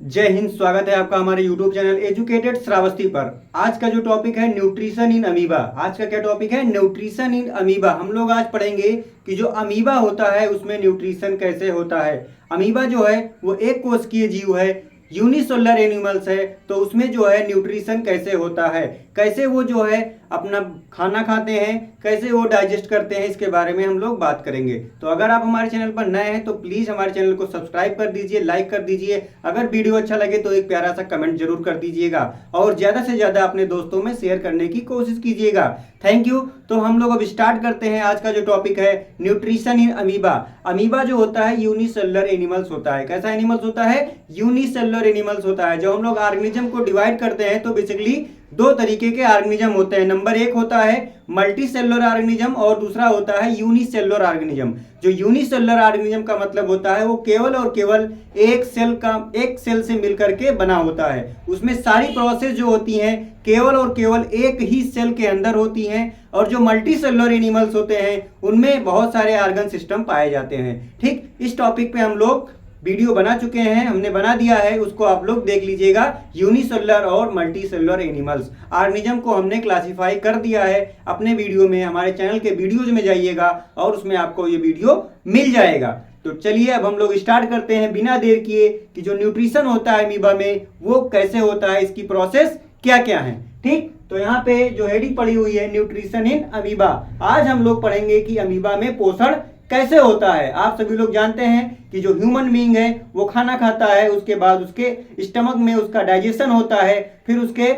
जय हिंद। स्वागत है आपका हमारे YouTube चैनल एजुकेटेड श्रावस्ती पर। आज का जो टॉपिक है न्यूट्रिशन इन अमीबा। आज का क्या टॉपिक है? Nutrition in amoeba. हम लोग आज पढ़ेंगे कि जो अमीबा होता है उसमें न्यूट्रिशन कैसे होता है। अमीबा जो है वो एक कोशिकीय जीव है, यूनिसेलुलर एनिमल्स है, तो उसमें जो है न्यूट्रिशन कैसे होता है, कैसे वो जो है अपना खाना खाते हैं, कैसे वो डाइजेस्ट करते हैं, इसके बारे में हम लोग बात करेंगे। तो अगर आप हमारे चैनल पर नए हैं तो प्लीज़ हमारे चैनल को सब्सक्राइब कर दीजिए, लाइक कर दीजिए। अगर वीडियो अच्छा लगे तो एक प्यारा सा कमेंट जरूर कर दीजिएगा और ज़्यादा से ज़्यादा अपने दोस्तों में शेयर करने की कोशिश कीजिएगा। Thank you. तो हम लोग अब स्टार्ट करते हैं। आज का जो टॉपिक है न्यूट्रिशन इन अमीबा। अमीबा जो होता है यूनिसेलुलर एनिमल्स होता है। कैसा एनिमल्स होता है? यूनिसेलुलर एनिमल्स होता है। जब हम लोग ऑर्गेनिज्म को डिवाइड करते हैं तो बेसिकली दो तरीके के ऑर्गेनिज्म होते हैं। नंबर एक होता है मल्टी सेलुलर ऑर्गेनिज्म और दूसरा होता है यूनिसेलुलर ऑर्गेनिज्म। जो यूनिसेलुलर ऑर्गेनिज्म का मतलब होता है वो केवल और केवल एक सेल से मिलकर के बना होता है। उसमें सारी प्रोसेस जो होती हैं केवल और केवल एक ही सेल के अंदर होती हैं। और जो मल्टी सेलुलर एनिमल्स होते हैं उनमें बहुत सारे ऑर्गन सिस्टम पाए जाते हैं। ठीक, इस टॉपिक पे हम लोग वीडियो बना चुके हैं, हमने बना दिया है, उसको आप लोग देख लीजिएगा। यूनिसेलुलर और मल्टी सेलुलर एनिमल्स ऑर्गेनिज्म को हमने क्लासिफाई कर दिया है अपने वीडियो में। हमारे चैनल के वीडियोज में जाइएगा और उसमें आपको ये वीडियो मिल जाएगा। तो चलिए अब हम लोग स्टार्ट करते हैं बिना देर किए कि जो न्यूट्रिशन होता है अमीबा में वो कैसे होता है, इसकी प्रोसेस क्या क्या है। ठीक, तो यहाँ पे जो हेडिंग पड़ी हुई है न्यूट्रिशन इन अमीबा। आज हम लोग पढ़ेंगे कि अमीबा में पोषण कैसे होता है। आप सभी लोग जानते हैं कि जो ह्यूमन बीइंग है वो खाना खाता है, उसके बाद उसके स्टमक में उसका डाइजेशन होता है, फिर उसके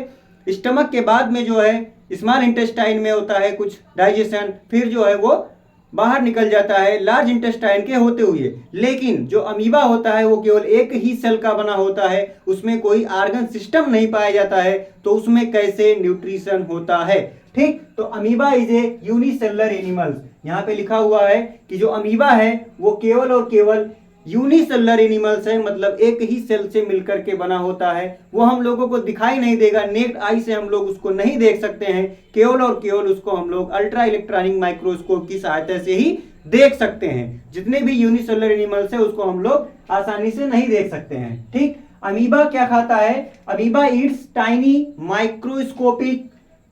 स्टमक के बाद में जो है स्मॉल इंटेस्टाइन में होता है कुछ डाइजेशन, फिर जो है वो बाहर निकल जाता है लार्ज इंटेस्टाइन के होते हुए। लेकिन जो अमीबा होता है वो केवल एक ही सेल का बना होता है, उसमें कोई ऑर्गन सिस्टम नहीं पाया जाता है। तो उसमें कैसे न्यूट्रिशन होता है? ठीक, तो amoeba is a unicellular animals. यहाँ पे लिखा हुआ है कि जो अमीबा है वो केवल और केवल यूनिसेलुलर एनिमल्स है, मतलब एक ही सेल से मिलकर के बना होता है। वो हम लोगों को दिखाई नहीं देगा, नेक्ड आई से हम लोग उसको नहीं देख सकते हैं, केवल और केवल उसको हम लोग अल्ट्रा इलेक्ट्रॉनिक माइक्रोस्कोप की सहायता से ही देख सकते हैं। जितने भी यूनिसेलुलर एनिमल्स है उसको हम लोग आसानी से नहीं देख सकते हैं। ठीक, अमीबा क्या खाता है? Amoeba Yeats tiny microscopic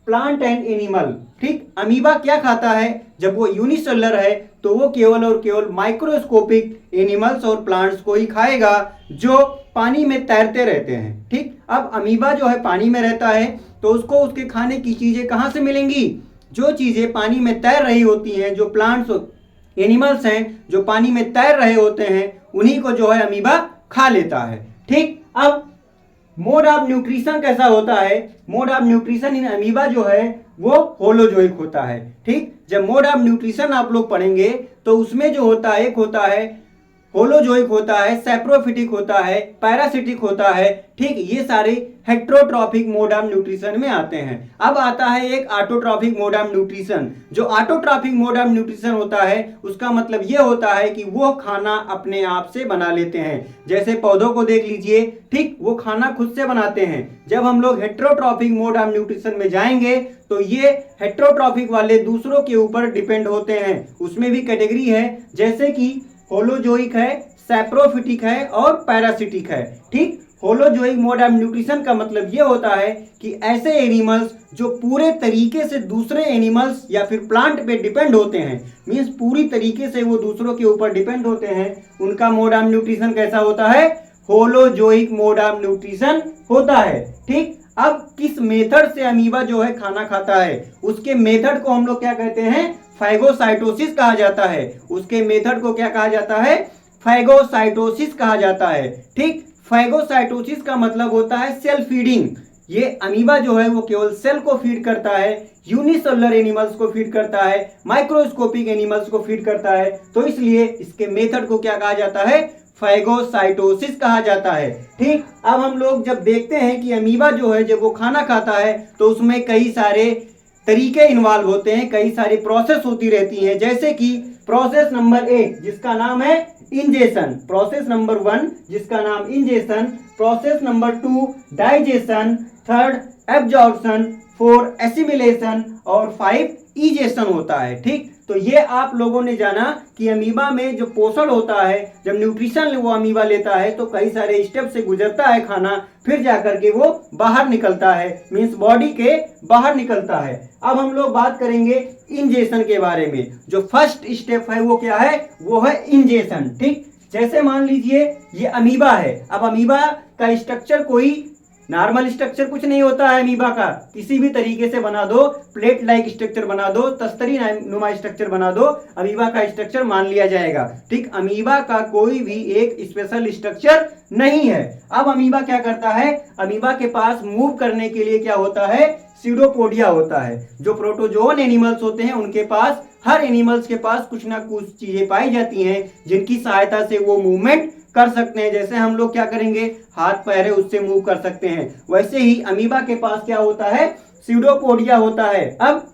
plant and animal. ठीक, अमीबा क्या खाता है? जब वो यूनिसेलुलर है तो वो केवल और केवल माइक्रोस्कोपिक एनिमल्स और प्लांट्स को ही खाएगा जो पानी में तैरते रहते हैं। ठीक, अब अमीबा जो है पानी में रहता है तो उसको उसके खाने की चीजें कहां से मिलेंगी? जो चीजें पानी में तैर रही होती हैं, जो प्लांट्स एनिमल्स हैं जो पानी में तैर रहे होते हैं, उन्हीं को जो है अमीबा खा लेता है। ठीक, अब मोड ऑफ न्यूट्रिशन कैसा होता है? Mode of nutrition in amoeba जो है वो होलोजोइक होता है। ठीक, जब मोड ऑफ न्यूट्रिशन आप लोग पढ़ेंगे तो उसमें जो होता है एक होता है होलोजोइक होता है, सैप्रोफिटिक होता है, पैरासिटिक होता है। ठीक, ये सारे हेट्रोट्रॉफिक मोड ऑफ न्यूट्रिशन में आते हैं। अब आता है एक ऑटोट्रॉफिक मोड ऑफ न्यूट्रिशन। जो ऑटोट्रॉफिक मोड ऑफ न्यूट्रिशन होता है उसका मतलब ये होता है कि वो खाना अपने आप से बना लेते हैं। जैसे पौधों को देख लीजिए, ठीक, वो खाना खुद से बनाते हैं। जब हम लोग हेट्रोट्रॉफिक मोड ऑफ न्यूट्रिशन में जाएंगे तो ये हेट्रोट्रॉफिक वाले दूसरों के ऊपर डिपेंड होते हैं। उसमें भी कैटेगरी है, जैसे कि होलोजोइक है, सैप्रोफिटिक है और पैरासिटिक है। ठीक, होलोजोइक मोड ऑफ न्यूट्रिशन का मतलब यह होता है कि ऐसे एनिमल्स जो पूरे तरीके से दूसरे एनिमल्स या फिर प्लांट पे डिपेंड होते हैं, मींस पूरी तरीके से वो दूसरों के ऊपर डिपेंड होते हैं, उनका मोड ऑफ न्यूट्रिशन कैसा होता है? होलोजोइक मोड ऑफ न्यूट्रिशन होता है। ठीक, अब किस मेथड से अमीबा जो है खाना खाता है उसके मेथड को हम लोग क्या कहते हैं? फैगोसाइटोसिस कहा जाता है। उसके मेथड को क्या कहा जाता है? फैगोसाइटोसिस कहा जाता है। ठीक, फैगोसाइटोसिस का मतलब होता है सेल फीडिंग। ये अमीबा जो है वो केवल सेल को फीड करता है, यूनिसेलुलर एनिमल्स को फीड करता है, माइक्रोस्कोपिक एनिमल्स को फीड करता है। तो इसलिए इसके मेथड को क्या कहा जाता है? फैगोसाइटोसिस कहा जाता है। ठीक, अब हम लोग जब देखते हैं कि अमीबा जो है जब वो खाना खाता है तो उसमें कई सारे तरीके इन्वॉल्व होते हैं, कई सारी प्रोसेस होती रहती हैं। जैसे कि प्रोसेस नंबर 1 जिसका नाम है इंजेशन, प्रोसेस नंबर 1 जिसका नाम ingestion, process number 2 digestion, third absorption, 4 assimilation और 5 इजेशन होता है। ठीक, तो ये आप लोगों ने जाना कि अमीबा में जो पोषण होता है, जब न्यूट्रिशन वो अमीबा लेता है तो कई सारे स्टेप से गुजरता है खाना, फिर जाकर के वो बाहर निकलता है, मींस बॉडी के बाहर निकलता है। अब हम लोग बात करेंगे इंजेशन के बारे में। जो फर्स्ट स्टेप है वो क्या है, वो है इंजेशन। ठीक, जैसे मान लीजिए ये अमीबा है। अब अमीबा का स्ट्रक्चर कोई नॉर्मल स्ट्रक्चर कुछ नहीं होता है। अमीबा का किसी भी तरीके से बना दो, प्लेट लाइक स्ट्रक्चर बना दो, तस्तरी नुमा स्ट्रक्चर बना दो, अमीबा का स्ट्रक्चर मान लिया जाएगा। ठीक, अमीबा का कोई भी एक स्पेशल स्ट्रक्चर नहीं है। अब अमीबा क्या करता है, अमीबा के पास मूव करने के लिए क्या होता है, सीडोपोडिया होता है। जो प्रोटोजोन एनिमल्स होते हैं उनके पास, हर एनिमल्स के पास कुछ ना कुछ चीजें पाई जाती हैं जिनकी सहायता से वो मूवमेंट कर सकते हैं। जैसे हम लोग क्या करेंगे, हाथ पैर है उससे मूव कर सकते हैं, वैसे ही अमीबा के पास क्या होता है, सीडोपोडिया होता है। अब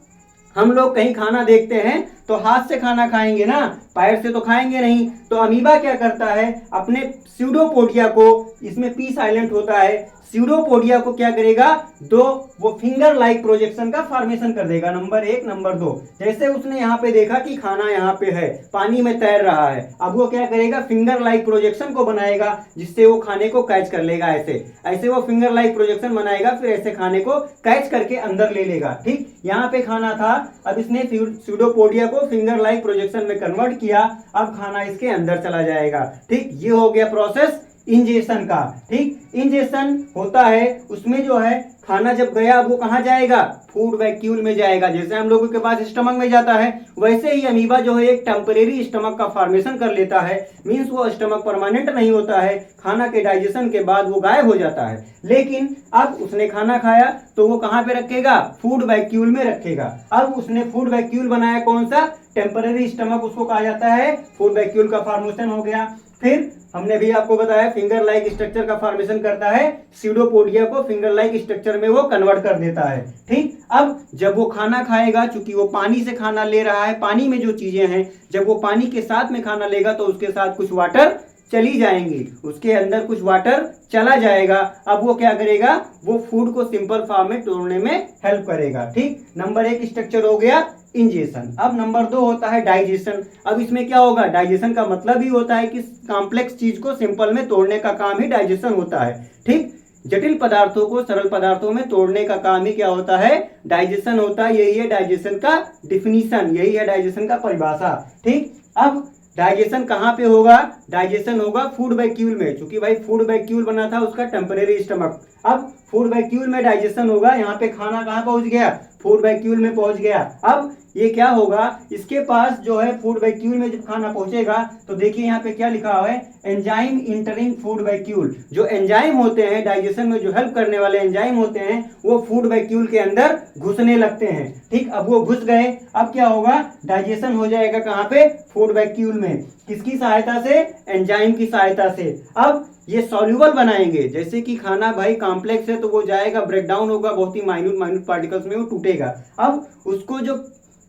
हम लोग कहीं खाना देखते हैं तो हाथ से खाना खाएंगे ना, पैर से तो खाएंगे नहीं। तो अमीबा क्या करता है, अपने सीडोपोडिया को, इसमें पी साइलेंट होता है, सीडोपोडिया को क्या करेगा, दो वो फिंगर लाइक प्रोजेक्शन का फॉर्मेशन कर देगा। नंबर 1, नंबर 2, जैसे उसने यहाँ पे देखा कि खाना यहाँ पे है, पानी में तैर रहा है, अब वो क्या करेगा, फिंगर लाइक प्रोजेक्शन को बनाएगा जिससे वो खाने को कैच कर लेगा। ऐसे ऐसे वो फिंगर लाइक प्रोजेक्शन बनाएगा, फिर ऐसे खाने को कैच करके अंदर ले लेगा। ठीक, यहाँ पे खाना था, अब इसने सीडोपोडिया को फिंगर लाइक प्रोजेक्शन में कन्वर्ट किया, अब खाना इसके अंदर चला जाएगा। ठीक, ये हो गया प्रोसेस इंजेशन का। ठीक, इंजेशन होता है, उसमें जो है खाना जब गया वो कहाँ जाएगा, फूड वैक्यूल में जाएगा। जैसे हम लोगों के पास स्टमक में जाता है, वैसे ही अमीबा जो है एक टेम्परेरी स्टमक का फॉर्मेशन कर लेता है। मींस वो स्टमक परमानेंट नहीं होता है, खाना के डाइजेशन के बाद वो गायब हो जाता है। लेकिन अब उसने खाना खाया तो वो कहाँ पे रखेगा, फूड वैक्यूल में रखेगा। अब उसने फूड वैक्यूल बनाया, कौन सा, टेम्परेरी स्टमक, उसको कहा जाता है फूड वैक्यूल का फॉर्मेशन हो गया। फिर हमने भी आपको बताया फिंगर लाइक स्ट्रक्चर का फॉर्मेशन करता है, सीडोपोडिया को फिंगर लाइक स्ट्रक्चर में वो कन्वर्ट कर देता है। ठीक, अब जब वो खाना खाएगा, चूंकि वो पानी से खाना ले रहा है, पानी में जो चीजें हैं, जब वो पानी के साथ में खाना लेगा तो उसके साथ कुछ वाटर चली जाएंगी, उसके अंदर कुछ वाटर चला जाएगा। अब वो क्या करेगा, वो फूड को सिंपल फॉर्म में तोड़ने में हेल्प करेगा। ठीक, नंबर 1 स्ट्रक्चर हो गया इंजेशन। अब नंबर 2 होता है डाइजेशन। अब इसमें क्या होगा, डाइजेशन का मतलब ही होता है कि कॉम्प्लेक्स चीज को सिंपल में तोड़ने का काम ही डाइजेशन होता है। ठीक, जटिल पदार्थों को सरल पदार्थों में तोड़ने का काम ही क्या होता है, डाइजेशन होता है। यही है डाइजेशन का डिफिनीशन, यही है डाइजेशन का परिभाषा। ठीक, अब डाइजेशन कहाँ पे होगा, डाइजेशन होगा फूड वैक्यूल में, क्योंकि भाई फूड वैक्यूल बना था उसका टेम्परेरी स्टमक। अब फूड वैक्यूल में डाइजेशन होगा, यहाँ पे खाना कहाँ पहुंच गया, फूड वैक्यूल में पहुंच गया। अब ये क्या होगा, इसके पास जो है फूड वैक्यूल में जब खाना पहुंचेगा तो देखिए यहाँ पे क्या लिखा हुआ है, एंजाइम इंटरिंग फूड वैक्यूल। जो एंजाइम होते हैं डाइजेशन में, जो हेल्प करने वाले एंजाइम होते हैं, वो फूड वैक्यूल के अंदर घुसने लगते हैं। ठीक, अब वो घुस गए, अब क्या होगा, डाइजेशन हो जाएगा कहाँ पे, फूड वैक्यूल में। किसकी सहायता से, एंजाइम की सहायता से। अब ये सॉल्यूबल बनाएंगे, जैसे कि खाना भाई कॉम्प्लेक्स है तो वो जाएगा, ब्रेक डाउन होगा, बहुत ही माइन्यूट पार्टिकल्स में वो टूटेगा। अब उसको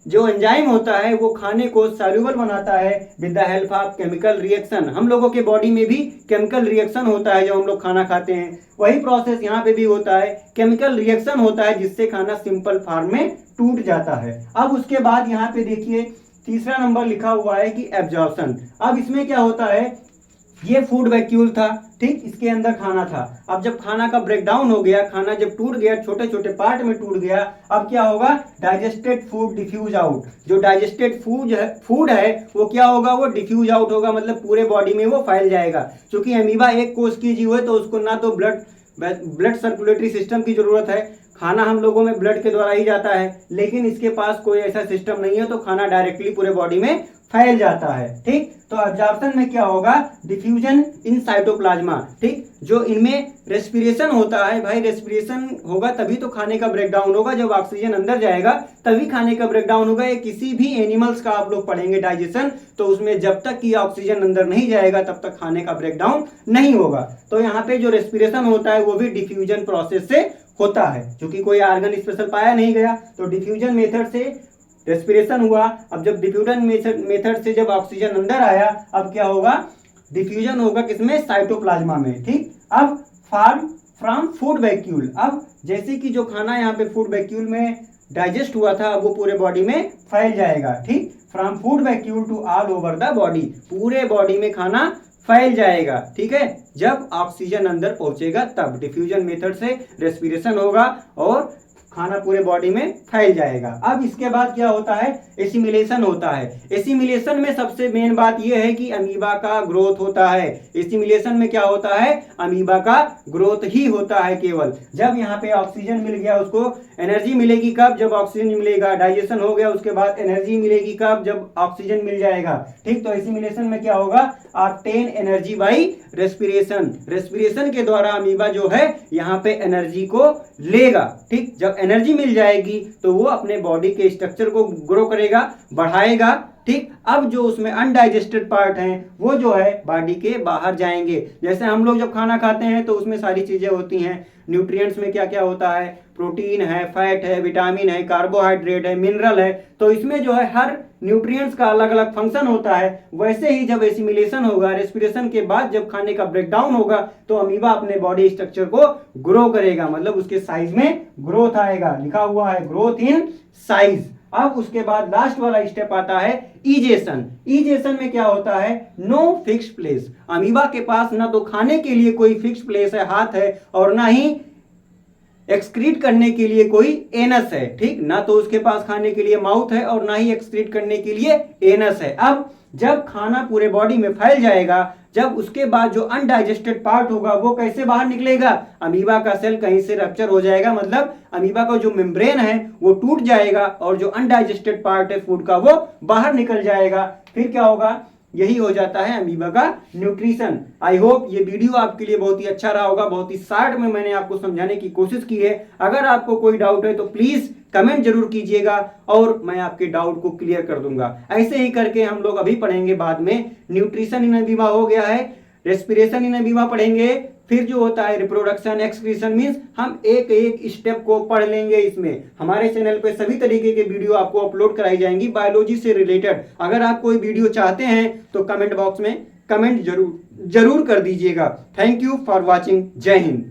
जो एंजाइम होता है वो खाने को सॉल्यूबल बनाता है with the help of chemical reaction. हम लोगों के बॉडी में भी केमिकल रिएक्शन होता है जब हम लोग खाना खाते हैं, वही प्रोसेस यहाँ पे भी होता है, केमिकल रिएक्शन होता है जिससे खाना सिंपल फॉर्म में टूट जाता है। अब उसके बाद यहाँ पे देखिए तीसरा नंबर लिखा हुआ है कि एब्जॉर्प्शन। अब इसमें क्या होता है, ये फूड वैक्यूल था, ठीक, इसके अंदर खाना था। अब जब खाना का ब्रेकडाउन हो गया, खाना जब टूट गया, छोटे छोटे पार्ट में टूट गया, अब क्या होगा, डाइजेस्टेड फूड डिफ्यूज आउट। जो डाइजेस्टेड फूड है वो क्या होगा, वो डिफ्यूज आउट होगा, मतलब पूरे बॉडी में वो फैल जाएगा। क्योंकि अमीबा एक कोश की जीव है तो उसको ना तो ब्लड सर्कुलेटरी सिस्टम की जरूरत है, खाना हम लोगों में ब्लड के द्वारा ही जाता है, लेकिन इसके पास कोई ऐसा सिस्टम नहीं है तो खाना डायरेक्टली पूरे बॉडी में फैल जाता है। ठीक, तो एब्जॉर्प्शन में क्या होगा, डिफ्यूजन इन साइटोप्लाज्मा। ठीक, जो इनमें रेस्पिरेशन होता है, भाई रेस्पिरेशन होगा तभी तो खाने का ब्रेकडाउन होगा, जब ऑक्सीजन अंदर जाएगा तभी खाने का ब्रेकडाउन होगा। ये किसी भी एनिमल्स का आप लोग पढ़ेंगे डाइजेशन, तो उसमें जब तक कि ऑक्सीजन अंदर नहीं जाएगा तब तक खाने का ब्रेकडाउन नहीं होगा। तो यहाँ पे जो रेस्पिरेशन होता है वो भी डिफ्यूजन प्रोसेस से होता है, क्योंकि कोई ऑर्गन स्पेशल पाया नहीं गया तो डिफ्यूजन मेथड से रेस्पिरेशन हुआ। अब जब डिफ्यूजन मेथड से जब ऑक्सीजन अंदर आया, अब क्या होगा, डिफ्यूजन होगा किसमें, साइटोप्लाज्मा में। ठीक, अब फ्रॉम फूड वैक्यूल। अब जैसे कि जो खाना यहाँ पे फूड वैक्यूल में डाइजेस्ट हुआ था अब वो पूरे बॉडी में फैल जाएगा। ठीक, from food vacuole to all over the body, पूरे बॉडी में खाना फैल जाएगा। ठीक है, जब ऑक्सीजन अंदर पहुंचेगा तब डिफ्यूजन मेथड से रेस्पिरेशन होगा और खाना पूरे बॉडी में फैल जाएगा। अब इसके बाद क्या होता है, एसिमिलेशन होता है। एसिमिलेशन में सबसे मेन बात यह है कि अमीबा का ग्रोथ होता है। एसिमिलेशन में क्या होता है, अमीबा का ग्रोथ ही होता है केवल। जब यहाँ पे ऑक्सीजन मिल गया, उसको एनर्जी मिलेगी कब, जब ऑक्सीजन मिलेगा। डाइजेशन हो गया, उसके बाद एनर्जी मिलेगी कब, जब ऑक्सीजन मिल जाएगा। ठीक, तो एसिमिलेशन में क्या होगा, obtain energy by respiration, respiration के द्वारा अमीबा जो है यहाँ पे एनर्जी को लेगा। ठीक, जब एनर्जी मिल जाएगी तो वो अपने बॉडी के स्ट्रक्चर को ग्रो करेगा, बढ़ाएगा। ठीक, अब जो उसमें अनडाइजेस्टेड पार्ट हैं वो जो है बॉडी के बाहर जाएंगे। जैसे हम लोग जब खाना खाते हैं तो उसमें सारी चीजें होती हैं। न्यूट्रिएंट्स में क्या क्या होता है, प्रोटीन है, फैट है, विटामिन है, कार्बोहाइड्रेट है, मिनरल है। तो इसमें जो है हर न्यूट्रिएंट्स का अलग अलग फंक्शन होता है। वैसे ही जब एसिमिलेशन होगा, रेस्पिरेशन के बाद जब खाने का ब्रेकडाउन होगा तो अमीबा अपने बॉडी स्ट्रक्चर को ग्रो करेगा, मतलब उसके साइज में ग्रोथ आएगा। लिखा हुआ है ग्रोथ इन साइज। अब उसके बाद लास्ट वाला स्टेप आता है इजेशन। इजेशन में क्या होता है, नो फिक्स्ड प्लेस। अमीबा के पास ना तो खाने के लिए कोई फिक्स्ड प्लेस है, हाथ है, और ना ही एक्सक्रीट करने के लिए कोई एनस है। ठीक, ना तो उसके पास खाने के लिए माउथ है और ना ही एक्सक्रीट करने के लिए एनस है। अब जब खाना पूरे बॉडी में फैल जाएगा, जब उसके बाद जो अनडाइजेस्टेड पार्ट होगा वो कैसे बाहर निकलेगा, अमीबा का सेल कहीं से रप्चर हो जाएगा, मतलब अमीबा का जो मेम्ब्रेन है वो टूट जाएगा और जो अनडाइजेस्टेड पार्ट है फूड का वो बाहर निकल जाएगा। फिर क्या होगा, यही हो जाता है अमीबा का न्यूट्रिशन। आई होप ये वीडियो आपके लिए बहुत ही अच्छा रहा होगा। बहुत ही शॉर्ट में मैंने आपको समझाने की कोशिश की है। अगर आपको कोई डाउट है तो प्लीज कमेंट जरूर कीजिएगा और मैं आपके डाउट को क्लियर कर दूंगा। ऐसे ही करके हम लोग अभी पढ़ेंगे बाद में न्यूट्रिशन इन अमीबा हो गया है, रेस्पिरेशन इन अमीबा पढ़ेंगे, फिर जो होता है रिप्रोडक्शन, एक्सक्रीशन, मींस हम एक एक स्टेप को पढ़ लेंगे। इसमें हमारे चैनल पे सभी तरीके के वीडियो आपको अपलोड कराई जाएंगी बायोलॉजी से रिलेटेड। अगर आप कोई वीडियो चाहते हैं तो कमेंट बॉक्स में कमेंट जरूर कर दीजिएगा। Thank you for watching. जय हिंद।